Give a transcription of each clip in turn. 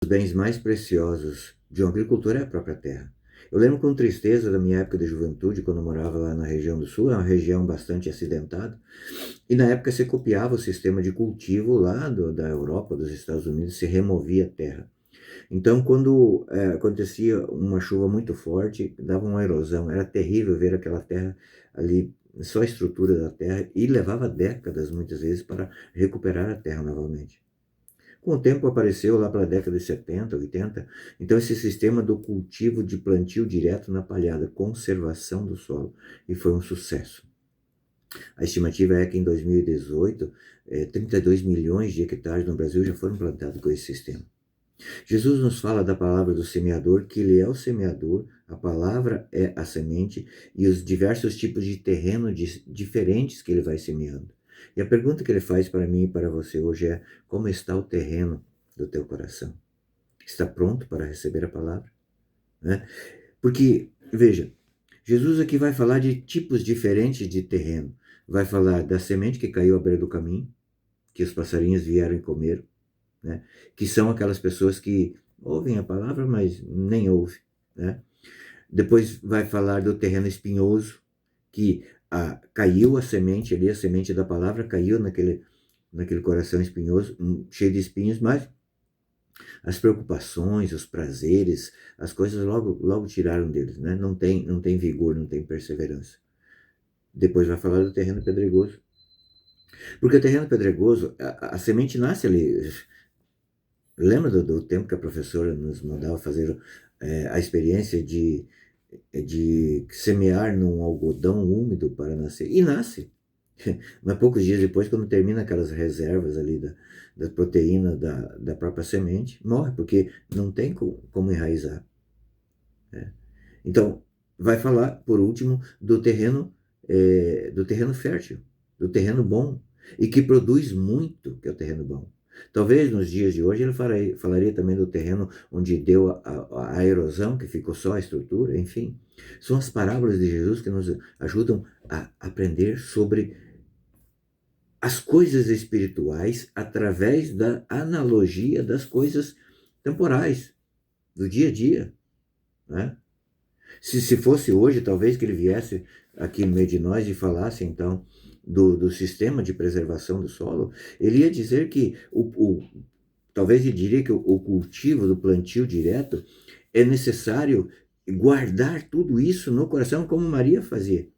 Os bens mais preciosos de um agricultor é a própria terra. Eu lembro com tristeza da minha época de juventude, quando eu morava lá na região do sul, é uma região bastante acidentada, e na época se copiava o sistema de cultivo lá da Europa, dos Estados Unidos, se removia a terra. Então, quando acontecia uma chuva muito forte, dava uma erosão, era terrível ver aquela terra ali, só a estrutura da terra, e levava décadas, muitas vezes, para recuperar a terra novamente. Com o tempo apareceu lá para a década de 70, 80, então esse sistema do cultivo de plantio direto na palhada, conservação do solo, e foi um sucesso. A estimativa é que em 2018, 32 milhões de hectares no Brasil já foram plantados com esse sistema. Jesus nos fala da palavra do semeador, que ele é o semeador, a palavra é a semente e os diversos tipos de terreno diferentes que ele vai semeando. E a pergunta que ele faz para mim e para você hoje é: como está o terreno do teu coração? Está pronto para receber a palavra? Né? Porque, veja, Jesus aqui vai falar de tipos diferentes de terreno. Vai falar da semente que caiu à beira do caminho, que os passarinhos vieram e comeram, né? Que são aquelas pessoas que ouvem a palavra, mas nem ouvem, né? Depois vai falar do terreno espinhoso, que caiu a semente ali, a semente da palavra caiu naquele coração espinhoso, cheio de espinhos, mas as preocupações, os prazeres, as coisas logo tiraram deles, né? Não tem vigor, não tem perseverança. Depois vai falar do terreno pedregoso, porque o terreno pedregoso, a semente nasce ali. Lembra do tempo que a professora nos mandava fazer a experiência de semear num algodão úmido para nascer? E nasce. Mas poucos dias depois, quando termina aquelas reservas ali da proteína da própria semente, morre, porque não tem como enraizar. Né? Então, vai falar, por último, do terreno fértil, do terreno bom, e que produz muito, que é o terreno bom. Talvez nos dias de hoje ele falaria também do terreno onde deu a erosão, que ficou só a estrutura, enfim. São as parábolas de Jesus que nos ajudam a aprender sobre as coisas espirituais através da analogia das coisas temporais, do dia a dia, né? Se fosse hoje, talvez que ele viesse aqui no meio de nós e falasse, então, do sistema de preservação do solo, ele ia dizer que, talvez ele diria que o cultivo do plantio direto é necessário guardar tudo isso no coração, como Maria fazia.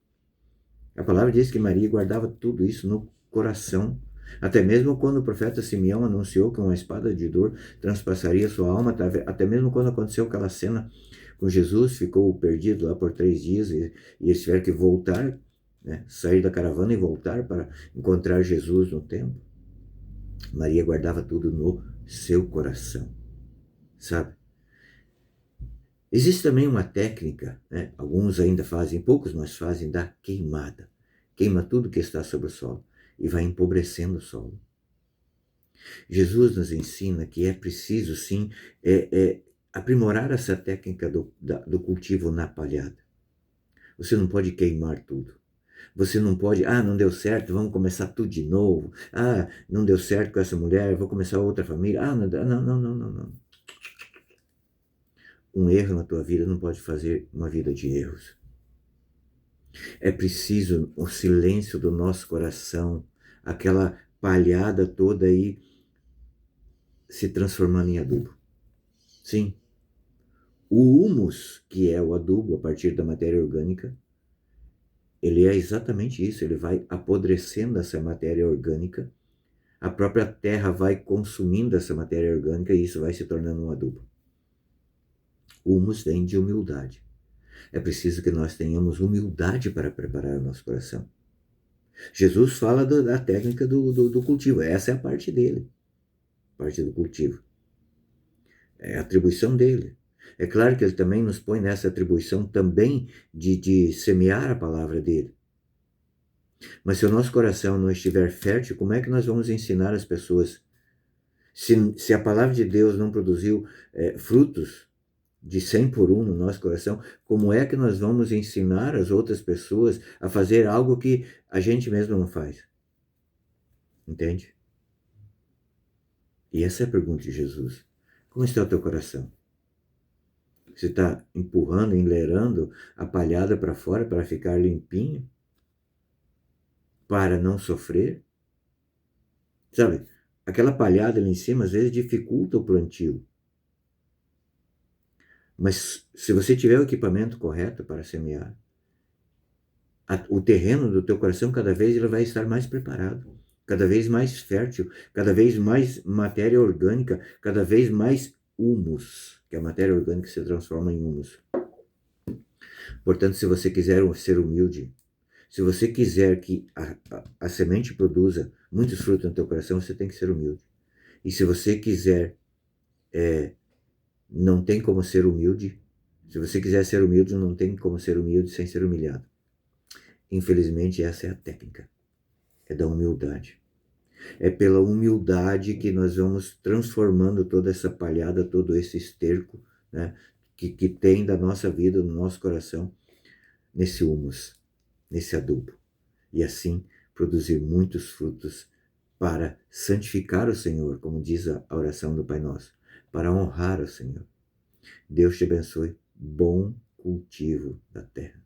A palavra diz que Maria guardava tudo isso no coração. Até mesmo quando o profeta Simeão anunciou que uma espada de dor transpassaria sua alma, até mesmo quando aconteceu aquela cena com Jesus, ficou perdido lá por 3 dias e eles tiveram que voltar, né, sair da caravana e voltar para encontrar Jesus no templo. Maria guardava tudo no seu coração, sabe? Existe também uma técnica, né, alguns ainda fazem, poucos mas fazem, da queimada. Queima tudo que está sobre o solo e vai empobrecendo o solo. Jesus nos ensina que é preciso, sim, aprimorar essa técnica do cultivo na palhada. Você não pode queimar tudo. Você não pode, não deu certo, vamos começar tudo de novo. Não deu certo com essa mulher, vou começar outra família. Não, não. Um erro na tua vida não pode fazer uma vida de erros. É preciso o silêncio do nosso coração, aquela palhada toda aí se transformando em adubo. Sim, o humus, que é o adubo a partir da matéria orgânica, ele é exatamente isso, ele vai apodrecendo essa matéria orgânica, a própria terra vai consumindo essa matéria orgânica e isso vai se tornando um adubo. O humus vem de humildade. É preciso que nós tenhamos humildade para preparar o nosso coração. Jesus fala da técnica do cultivo, essa é a parte dele, parte do cultivo. É a atribuição dele. É claro que ele também nos põe nessa atribuição também de semear a palavra dele. Mas se o nosso coração não estiver fértil, como é que nós vamos ensinar as pessoas? Se a palavra de Deus não produziu frutos de 100 por 1 no nosso coração, como é que nós vamos ensinar as outras pessoas a fazer algo que a gente mesmo não faz? Entende? E essa é a pergunta de Jesus. Como está o teu coração? Você está empurrando, enlerando a palhada para fora para ficar limpinho? Para não sofrer? Sabe, aquela palhada ali em cima às vezes dificulta o plantio. Mas se você tiver o equipamento correto para semear, o terreno do teu coração cada vez ele vai estar mais preparado, cada vez mais fértil, cada vez mais matéria orgânica, cada vez mais humus, que a matéria orgânica se transforma em humus. Portanto, se você quiser ser humilde, se você quiser que a semente produza muitos frutos no teu coração, você tem que ser humilde. E se você quiser, não tem como ser humilde, se você quiser ser humilde, não tem como ser humilde sem ser humilhado. Infelizmente, essa é a técnica. É da humildade. É pela humildade que nós vamos transformando toda essa palhada, todo esse esterco, né, que tem da nossa vida, no nosso coração, nesse humus, nesse adubo. E assim produzir muitos frutos para santificar o Senhor, como diz a oração do Pai Nosso, para honrar o Senhor. Deus te abençoe. Bom cultivo da terra.